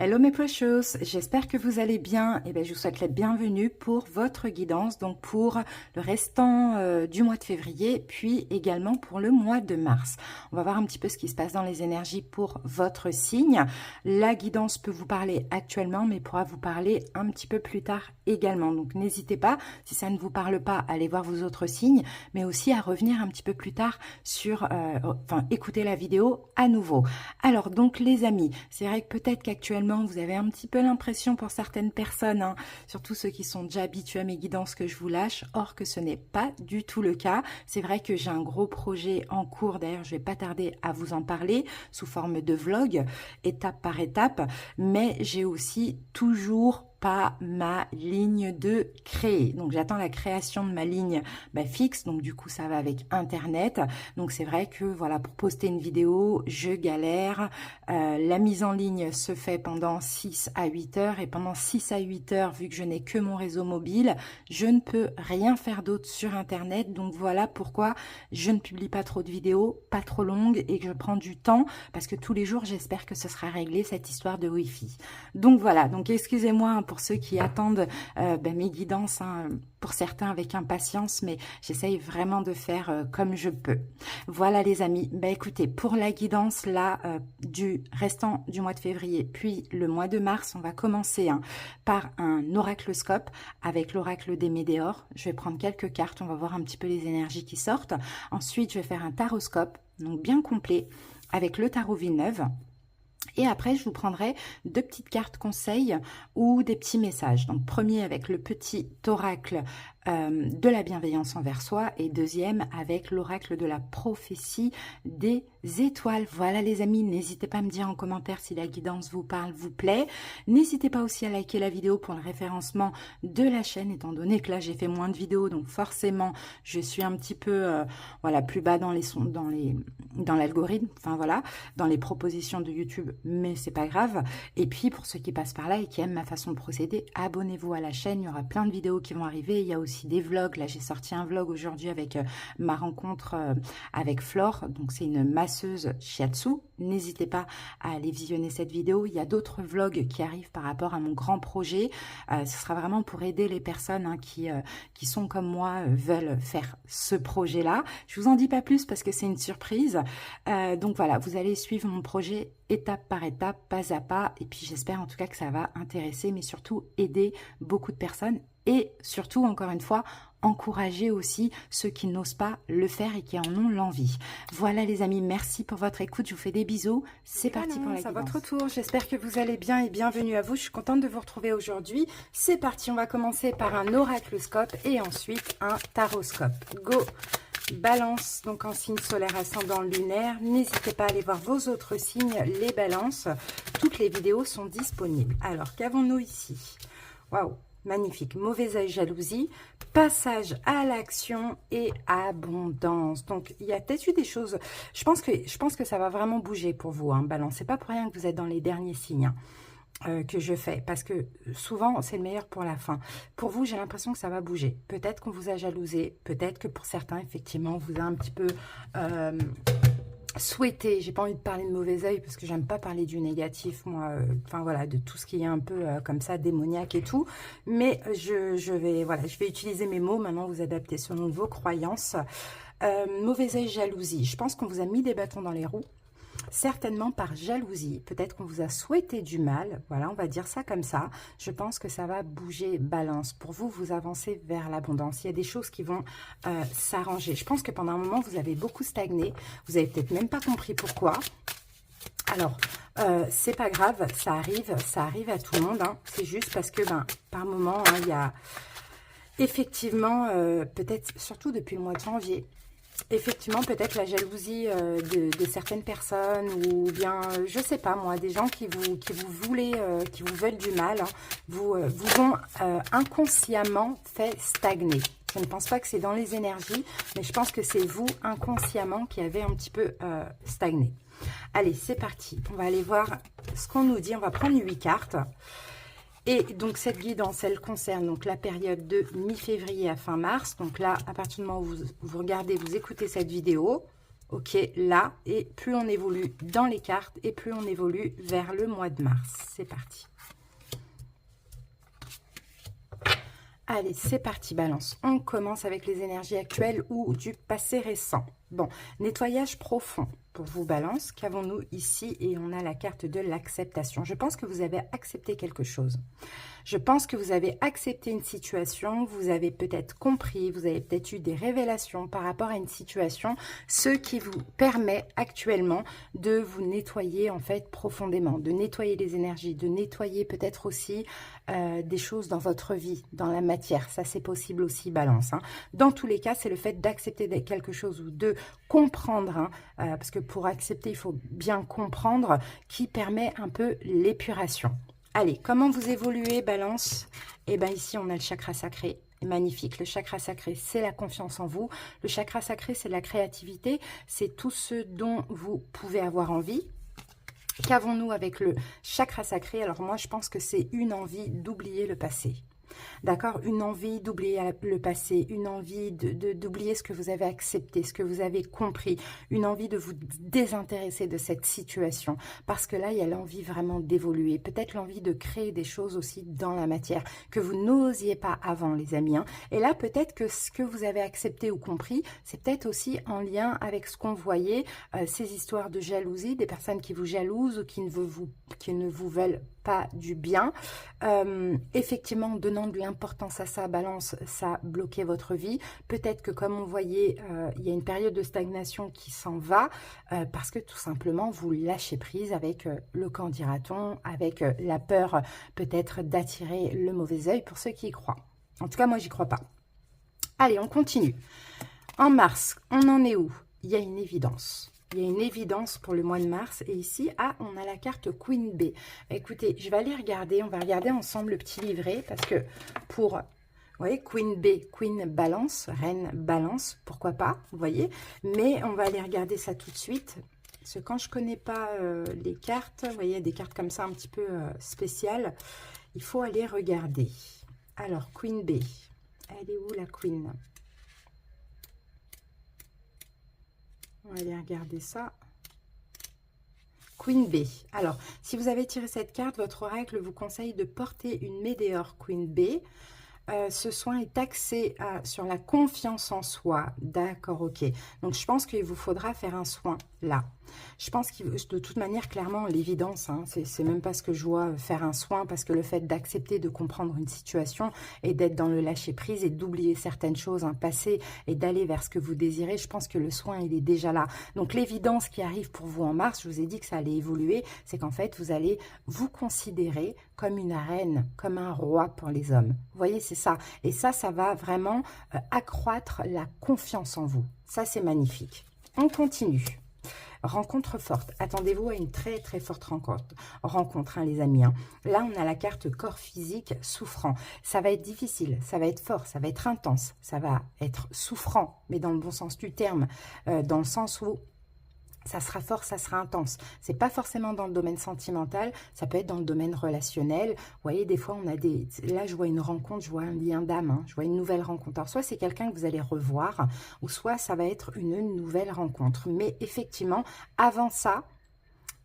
Hello mes precious, j'espère que vous allez bien. Et bien, je vous souhaite la bienvenue pour votre guidance, donc pour le restant du mois de février, puis également pour le mois de mars. On va voir un petit peu ce qui se passe dans les énergies pour votre signe. La guidance peut vous parler actuellement, mais pourra vous parler un petit peu plus tard également. Donc n'hésitez pas, si ça ne vous parle pas, à aller voir vos autres signes, mais aussi à revenir un petit peu plus tard sur, écouter la vidéo à nouveau. Alors donc les amis, c'est vrai que peut-être qu'actuellement vous avez un petit peu l'impression pour certaines personnes, hein, surtout ceux qui sont déjà habitués à mes guidances, que je vous lâche, or que ce n'est pas du tout le cas. C'est vrai que j'ai un gros projet en cours, d'ailleurs je vais pas tarder à vous en parler sous forme de vlog, étape par étape, mais j'ai aussi toujours pas ma ligne de créer. Donc j'attends la création de ma ligne fixe, donc du coup ça va avec internet. Donc c'est vrai que voilà, pour poster une vidéo je galère. La mise en ligne se fait pendant 6 à 8 heures, et pendant 6 à 8 heures, vu que je n'ai que mon réseau mobile, je ne peux rien faire d'autre sur internet. Donc voilà pourquoi je ne publie pas trop de vidéos, pas trop longues, et que je prends du temps, parce que tous les jours j'espère que ce sera réglé, cette histoire de Wi-Fi. Donc voilà, donc excusez-moi pour ceux qui attendent mes guidances, hein, pour certains avec impatience, mais j'essaye vraiment de faire comme je peux. Voilà les amis, écoutez, pour la guidance là du restant du mois de février, puis le mois de mars, on va commencer par un oracloscope avec l'oracle des Médéors. Je vais prendre quelques cartes, on va voir un petit peu les énergies qui sortent. Ensuite, je vais faire un taroscope, donc bien complet, avec le tarot Villeneuve. Et après, je vous prendrai 2 petites cartes conseils ou des petits messages. Donc, premier avec le petit oracle de la bienveillance envers soi, et deuxième avec l'oracle de la prophétie des étoiles. Voilà les amis, n'hésitez pas à me dire en commentaire si la guidance vous parle, vous plaît. N'hésitez pas aussi à liker la vidéo pour le référencement de la chaîne, étant donné que là j'ai fait moins de vidéos, donc forcément je suis un petit peu voilà, plus bas dans l'algorithme, enfin voilà, dans les propositions de YouTube, mais c'est pas grave. Et puis pour ceux qui passent par là et qui aiment ma façon de procéder, abonnez-vous à la chaîne, il y aura plein de vidéos qui vont arriver. Il y a aussi des vlogs, là j'ai sorti un vlog aujourd'hui avec ma rencontre avec Flore, donc c'est une masseuse shiatsu. N'hésitez pas à aller visionner cette vidéo. Il y a d'autres vlogs qui arrivent par rapport à mon grand projet. Ce sera vraiment pour aider les personnes qui sont comme moi, veulent faire ce projet là. Je vous en dis pas plus parce que c'est une surprise. Donc voilà, vous allez suivre mon projet étape par étape, pas à pas, et puis j'espère en tout cas que ça va intéresser, mais surtout aider beaucoup de personnes, et surtout, encore une fois, encourager aussi ceux qui n'osent pas le faire et qui en ont l'envie. Voilà les amis, merci pour votre écoute, je vous fais des bisous, c'est parti pour la guidance. À votre tour, j'espère que vous allez bien et bienvenue à vous, je suis contente de vous retrouver aujourd'hui. C'est parti, on va commencer par un oracloscope et ensuite un taroscope. Go! Balance, donc en signe solaire, ascendant, lunaire. N'hésitez pas à aller voir vos autres signes, les balances. Toutes les vidéos sont disponibles. Alors, qu'avons-nous ici? Waouh, magnifique. Mauvais œil, jalousie, passage à l'action et abondance. Donc, il y a peut-être eu des choses... Je pense que ça va vraiment bouger pour vous, hein, Balance. C'est pas pour rien que vous êtes dans les derniers signes, hein. Que je fais, parce que souvent c'est le meilleur pour la fin. Pour vous, j'ai l'impression que ça va bouger. Peut-être qu'on vous a jalousé, peut-être que pour certains, effectivement, on vous a un petit peu souhaité. J'ai pas envie de parler de mauvais œil parce que j'aime pas parler du négatif, moi, enfin voilà, de tout ce qui est un peu comme ça, démoniaque et tout. Mais je vais utiliser mes mots, maintenant vous adaptez selon vos croyances. Mauvais œil, jalousie. Je pense qu'on vous a mis des bâtons dans les roues. Certainement par jalousie, peut-être qu'on vous a souhaité du mal, voilà, on va dire ça comme ça. Je pense que ça va bouger, balance. Pour vous, vous avancez vers l'abondance. Il y a des choses qui vont s'arranger. Je pense que pendant un moment, vous avez beaucoup stagné. Vous avez peut-être même pas compris pourquoi. Alors, c'est pas grave, ça arrive à tout le monde, hein. C'est juste parce que, par moment, hein, il y a effectivement, peut-être, surtout depuis le mois de janvier, effectivement, peut-être la jalousie de certaines personnes, ou bien, je sais pas moi, des gens qui vous veulent du mal, hein, vous ont inconsciemment fait stagner. Je ne pense pas que c'est dans les énergies, mais je pense que c'est vous, inconsciemment, qui avez un petit peu stagné. Allez, c'est parti. On va aller voir ce qu'on nous dit. On va prendre 8 cartes. Et donc, cette guidance, elle concerne donc la période de mi-février à fin mars. Donc là, à partir du moment où vous regardez, vous écoutez cette vidéo, ok, là, et plus on évolue dans les cartes, et plus on évolue vers le mois de mars. C'est parti. Allez, c'est parti, Balance. On commence avec les énergies actuelles ou du passé récent. Bon, nettoyage profond pour vous, Balance. Qu'avons-nous ici? Et on a la carte de l'acceptation. Je pense que vous avez accepté quelque chose. Je pense que vous avez accepté une situation, vous avez peut-être compris, vous avez peut-être eu des révélations par rapport à une situation, ce qui vous permet actuellement de vous nettoyer en fait profondément, de nettoyer les énergies, de nettoyer peut-être aussi des choses dans votre vie, dans la matière. Ça, c'est possible aussi, Balance. Hein. Dans tous les cas, c'est le fait d'accepter quelque chose ou de comprendre, hein, parce que pour accepter, il faut bien comprendre, qui permet un peu l'épuration. Allez, comment vous évoluez, Balance? Eh bien, ici, on a le chakra sacré. Magnifique. Le chakra sacré, c'est la confiance en vous. Le chakra sacré, c'est la créativité. C'est tout ce dont vous pouvez avoir envie. Qu'avons-nous avec le chakra sacré? Alors, moi, je pense que c'est une envie d'oublier le passé. D'accord? Une envie d'oublier le passé, une envie d'oublier ce que vous avez accepté, ce que vous avez compris, une envie de vous désintéresser de cette situation. Parce que là, il y a l'envie vraiment d'évoluer, peut-être l'envie de créer des choses aussi dans la matière que vous n'osiez pas avant, les amis. Hein. Et là, peut-être que ce que vous avez accepté ou compris, c'est peut-être aussi en lien avec ce qu'on voyait, ces histoires de jalousie, des personnes qui vous jalousent ou qui ne vous veulent pas du bien. Effectivement, donnant de l'importance à ça, Balance, ça bloquait votre vie. Peut-être que comme on voyait, il y a une période de stagnation qui s'en va parce que tout simplement, vous lâchez prise avec le qu'en dira-t-on, avec la peur peut-être d'attirer le mauvais œil pour ceux qui y croient. En tout cas, moi, j'y crois pas. Allez, on continue. En mars, on en est où? Il y a une évidence. Il y a une évidence pour le mois de mars. Et ici, on a la carte Queen B. Écoutez, je vais aller regarder. On va regarder ensemble le petit livret. Parce que pour, vous voyez, Queen B, Queen Balance, Reine Balance, pourquoi pas, vous voyez. Mais on va aller regarder ça tout de suite. Parce que quand je ne connais pas les cartes, vous voyez, des cartes comme ça un petit peu spéciales, il faut aller regarder. Alors, Queen B, elle est où la Queen ? On va aller regarder ça. Queen B. Alors, si vous avez tiré cette carte, votre oracle vous conseille de porter une Médéor Queen B. Ce soin est axé sur la confiance en soi. D'accord, ok. Donc, je pense qu'il vous faudra faire un soin là. Je pense que de toute manière, clairement, l'évidence, hein, c'est même pas ce que je vois, faire un soin, parce que le fait d'accepter de comprendre une situation et d'être dans le lâcher-prise et d'oublier certaines choses, un passé, et d'aller vers ce que vous désirez, je pense que le soin, il est déjà là. Donc, l'évidence qui arrive pour vous en mars, je vous ai dit que ça allait évoluer, c'est qu'en fait, vous allez vous considérer comme une reine, comme un roi pour les hommes. Vous voyez, c'est ça. Et ça, ça va vraiment accroître la confiance en vous. Ça, c'est magnifique. On continue. Rencontre forte. Attendez-vous à une très très forte rencontre, hein, les amis. Hein. Là, on a la carte corps physique souffrant. Ça va être difficile, ça va être fort, ça va être intense, ça va être souffrant, mais dans le bon sens du terme, dans le sens où ça sera fort, ça sera intense. C'est pas forcément dans le domaine sentimental, ça peut être dans le domaine relationnel. Vous voyez, des fois, on a des... Là, je vois une rencontre, je vois un lien d'âme, hein, je vois une nouvelle rencontre. Alors, soit c'est quelqu'un que vous allez revoir, ou soit ça va être une nouvelle rencontre. Mais effectivement, avant ça,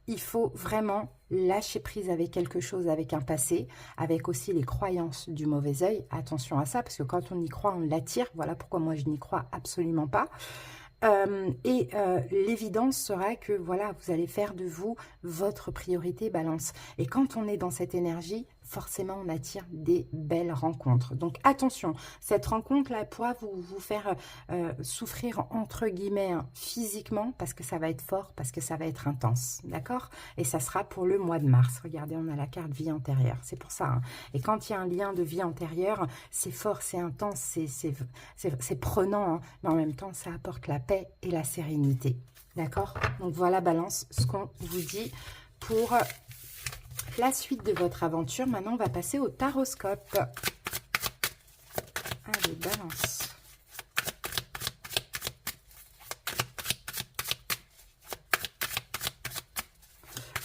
il faut vraiment lâcher prise avec quelque chose, avec un passé, avec aussi les croyances du mauvais œil. Attention à ça, parce que quand on y croit, on l'attire. Voilà pourquoi moi, je n'y crois absolument pas. L'évidence sera que voilà, vous allez faire de vous votre priorité, Balance. Et quand on est dans cette énergie, forcément on attire des belles rencontres. Donc attention, cette rencontre-là pourra vous faire souffrir entre guillemets hein, physiquement, parce que ça va être fort, parce que ça va être intense, d'accord? Et ça sera pour le mois de mars. Regardez, on a la carte vie antérieure, c'est pour ça. Hein. Et quand il y a un lien de vie antérieure, c'est fort, c'est intense, c'est prenant, hein, mais en même temps ça apporte la paix et la sérénité, d'accord? Donc voilà, Balance, ce qu'on vous dit pour la suite de votre aventure. Maintenant, on va passer au taroscope. Allez, Balance.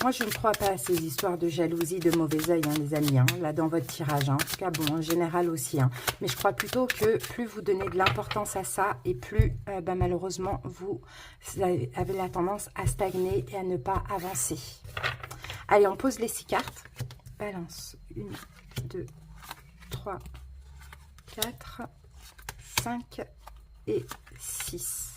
Moi, je ne crois pas à ces histoires de jalousie, de mauvais œil, hein, les amis, hein, là, dans votre tirage. Hein. En tout cas, bon, en général aussi. Hein. Mais je crois plutôt que plus vous donnez de l'importance à ça, et plus, malheureusement, vous avez la tendance à stagner et à ne pas avancer. Allez, on pose les 6 cartes. Balance. 1, 2, 3, 4, 5 et 6.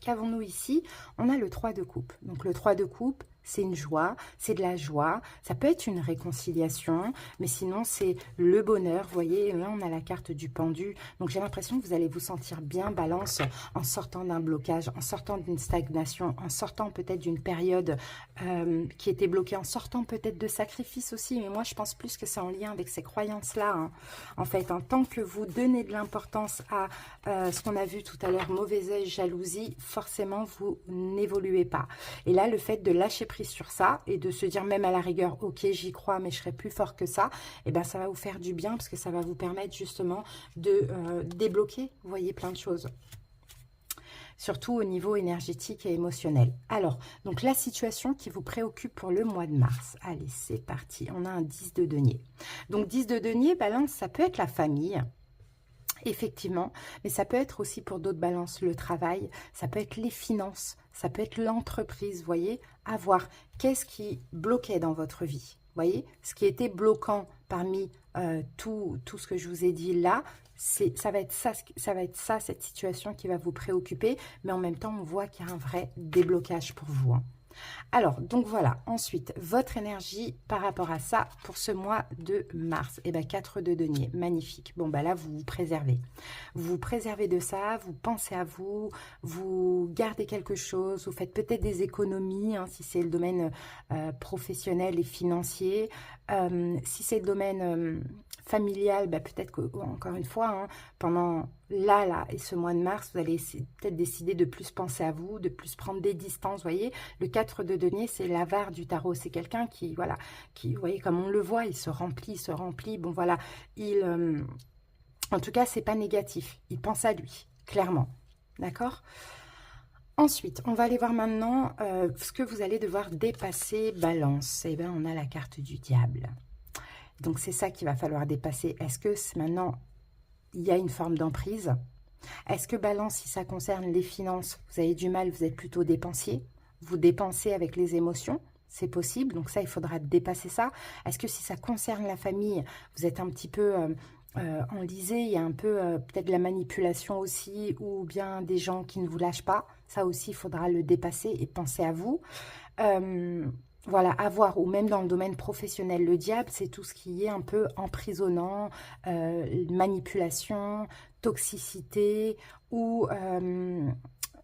Qu'avons-nous ici? On a le 3 de coupe. Donc le 3 de coupe, c'est une joie, c'est de la joie. Ça peut être une réconciliation, mais sinon c'est le bonheur. Vous voyez, là on a la carte du pendu. Donc j'ai l'impression que vous allez vous sentir bien balance en sortant d'un blocage, en sortant d'une stagnation, en sortant peut-être d'une période qui était bloquée, en sortant peut-être de sacrifices aussi. Mais moi je pense plus que c'est en lien avec ces croyances-là. Hein. En fait, en tant que vous donnez de l'importance à ce qu'on a vu tout à l'heure, mauvais œil, jalousie, forcément vous n'évoluez pas. Et là, le fait de lâcher prise sur ça et de se dire même à la rigueur, ok, j'y crois, mais je serai plus fort que ça, et ben ça va vous faire du bien parce que ça va vous permettre justement de débloquer, vous voyez, plein de choses. Surtout au niveau énergétique et émotionnel. Alors, donc la situation qui vous préoccupe pour le mois de mars. Allez, c'est parti. On a un 10 de denier. Donc 10 de denier, balance, ça peut être la famille. Effectivement, mais ça peut être aussi pour d'autres balances le travail, ça peut être les finances, ça peut être l'entreprise, vous voyez, à voir qu'est-ce qui bloquait dans votre vie, vous voyez, ce qui était bloquant parmi tout ce que je vous ai dit là, ça va être ça, cette situation qui va vous préoccuper, mais en même temps, on voit qu'il y a un vrai déblocage pour vous. Hein. Alors, donc voilà, ensuite, votre énergie par rapport à ça pour ce mois de mars. Et bien, 4 de denier, magnifique. Bon, bah là, vous vous préservez. Vous vous préservez de ça, vous pensez à vous, vous gardez quelque chose, vous faites peut-être des économies, hein, si c'est le domaine professionnel et financier. Si c'est le domaine familial, bah peut-être que, encore une fois, hein, pendant là, et ce mois de mars, vous allez peut-être décider de plus penser à vous, de plus prendre des distances, vous voyez. Le 4 de denier, c'est l'avare du tarot. C'est quelqu'un qui, voilà, qui, vous voyez, comme on le voit, il se remplit. Bon, voilà, en tout cas, c'est pas négatif. Il pense à lui, clairement. D'accord ? Ensuite, on va aller voir maintenant ce que vous allez devoir dépasser, balance. Eh bien, on a la carte du diable. Donc, c'est ça qu'il va falloir dépasser. Est-ce que maintenant, il y a une forme d'emprise? Est-ce que balance, si ça concerne les finances, vous avez du mal, vous êtes plutôt dépensier? Vous dépensez avec les émotions? C'est possible, donc ça, il faudra dépasser ça. Est-ce que si ça concerne la famille, vous êtes un petit peu enlisé, il y a un peu peut-être de la manipulation aussi, ou bien des gens qui ne vous lâchent pas? Ça aussi, il faudra le dépasser et penser à vous. Voilà, avoir, ou même dans le domaine professionnel, le diable, c'est tout ce qui est un peu emprisonnant, manipulation, toxicité ou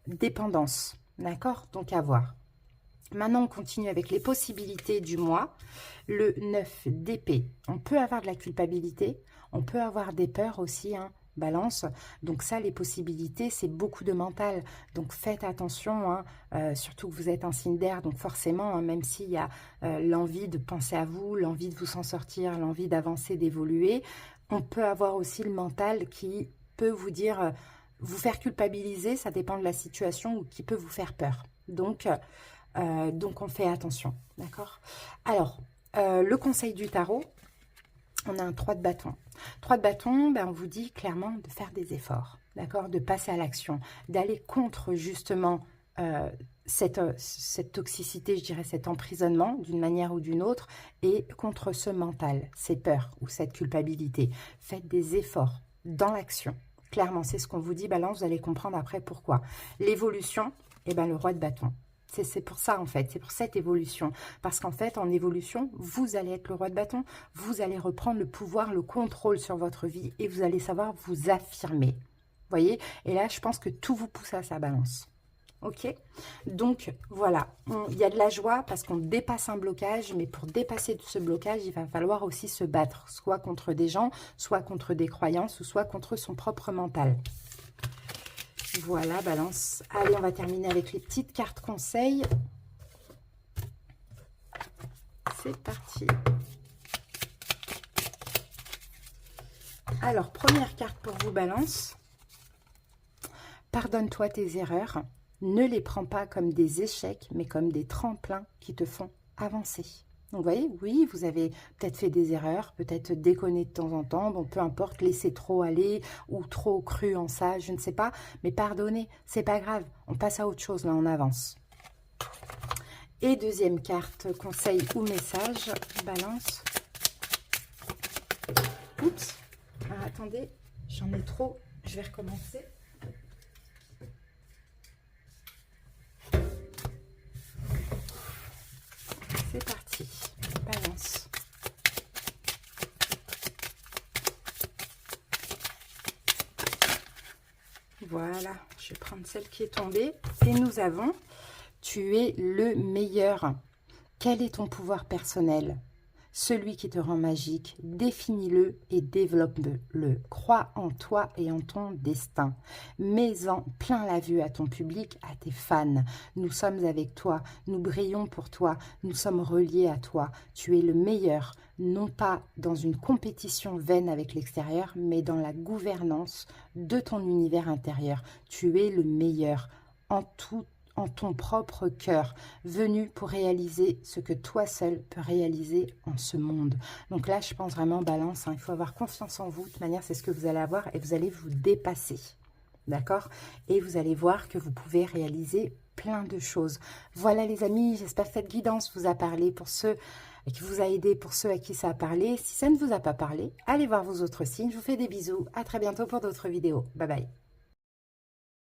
dépendance. D'accord? Donc, à voir. Maintenant, on continue avec les possibilités du mois. Le 9 d'épée. On peut avoir de la culpabilité, on peut avoir des peurs aussi, hein. Balance, donc ça, les possibilités, c'est beaucoup de mental, donc faites attention, hein, surtout que vous êtes un signe d'air, donc forcément, hein, même s'il y a l'envie de penser à vous, l'envie de vous en sortir, l'envie d'avancer, d'évoluer, on peut avoir aussi le mental qui peut vous dire, vous faire culpabiliser, ça dépend de la situation, ou qui peut vous faire peur, donc on fait attention, d'accord? Alors, le conseil du tarot, on a un 3 de bâton. 3 de bâton, ben on vous dit clairement de faire des efforts, d'accord, de passer à l'action, d'aller contre justement cette toxicité, je dirais cet emprisonnement d'une manière ou d'une autre, et contre ce mental, ces peurs ou cette culpabilité. Faites des efforts dans l'action. Clairement, c'est ce qu'on vous dit, balance, vous allez comprendre après pourquoi. L'évolution, eh ben, le roi de bâton. C'est pour ça, en fait, c'est pour cette évolution. Parce qu'en fait, en évolution, vous allez être le roi de bâton, vous allez reprendre le pouvoir, le contrôle sur votre vie et vous allez savoir vous affirmer. Vous voyez? Et là, je pense que tout vous pousse à sa balance. Ok? Donc, voilà, il y a de la joie parce qu'on dépasse un blocage, mais pour dépasser ce blocage, il va falloir aussi se battre, soit contre des gens, soit contre des croyances, ou soit contre son propre mental. Voilà, balance. Allez, on va terminer avec les petites cartes conseils. C'est parti. Alors, première carte pour vous, balance. Pardonne-toi tes erreurs. Ne les prends pas comme des échecs, mais comme des tremplins qui te font avancer. Donc, vous voyez, oui, vous avez peut-être fait des erreurs, peut-être déconné de temps en temps, bon, peu importe, laisser trop aller ou trop cru en ça, je ne sais pas, mais pardonnez, c'est pas grave, on passe à autre chose, là, on avance. Et deuxième carte, conseil ou message, balance. Oups, alors attendez, j'en ai trop, je vais recommencer. C'est parti, balance. Voilà, je vais prendre celle qui est tombée. Et nous avons, tu es le meilleur. Quel est ton pouvoir personnel? Celui qui te rend magique, définis-le et développe-le. Crois en toi et en ton destin. Mets-en plein la vue à ton public, à tes fans. Nous sommes avec toi, nous brillons pour toi, nous sommes reliés à toi. Tu es le meilleur, non pas dans une compétition vaine avec l'extérieur, mais dans la gouvernance de ton univers intérieur. Tu es le meilleur en tout, en ton propre cœur, venu pour réaliser ce que toi seul peux réaliser en ce monde. Donc là, je pense vraiment balance, hein, il faut avoir confiance en vous. De toute manière, c'est ce que vous allez avoir et vous allez vous dépasser. D'accord? Et vous allez voir que vous pouvez réaliser plein de choses. Voilà les amis, j'espère que cette guidance vous a parlé pour ceux et qui vous a aidé pour ceux à qui ça a parlé. Si ça ne vous a pas parlé, allez voir vos autres signes. Je vous fais des bisous. À très bientôt pour d'autres vidéos. Bye bye.